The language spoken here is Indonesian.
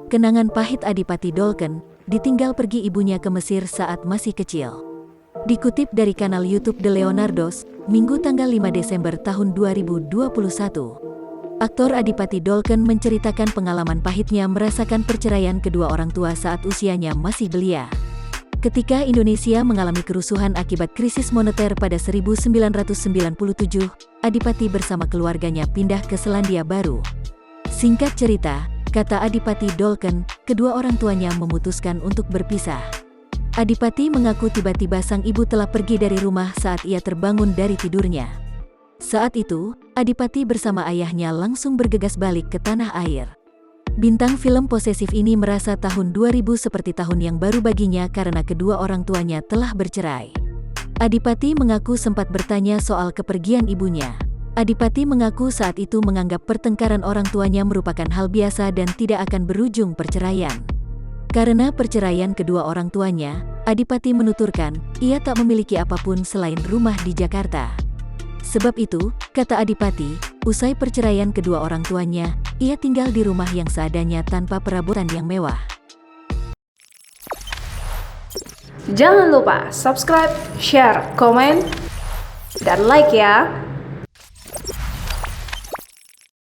kenangan pahit Adipati Dolken, ditinggal pergi ibunya ke Mesir saat masih kecil. Dikutip dari kanal YouTube The Leonardos, Minggu tanggal 5 Desember tahun 2021. Aktor Adipati Dolken menceritakan pengalaman pahitnya merasakan perceraian kedua orang tua saat usianya masih belia. Ketika Indonesia mengalami kerusuhan akibat krisis moneter pada 1997, Adipati bersama keluarganya pindah ke Selandia Baru. Singkat cerita, kata Adipati Dolken, kedua orang tuanya memutuskan untuk berpisah. Adipati mengaku tiba-tiba sang ibu telah pergi dari rumah saat ia terbangun dari tidurnya. Saat itu, Adipati bersama ayahnya langsung bergegas balik ke tanah air. Bintang film posesif ini merasa tahun 2000 seperti tahun yang baru baginya karena kedua orang tuanya telah bercerai. Adipati mengaku sempat bertanya soal kepergian ibunya. Adipati mengaku saat itu menganggap pertengkaran orang tuanya merupakan hal biasa dan tidak akan berujung perceraian. Karena perceraian kedua orang tuanya, Adipati menuturkan, ia tak memiliki apapun selain rumah di Jakarta. Sebab itu, kata Adipati, usai perceraian kedua orang tuanya, ia tinggal di rumah yang seadanya tanpa perabotan yang mewah. Jangan lupa subscribe, share, komen, dan like ya!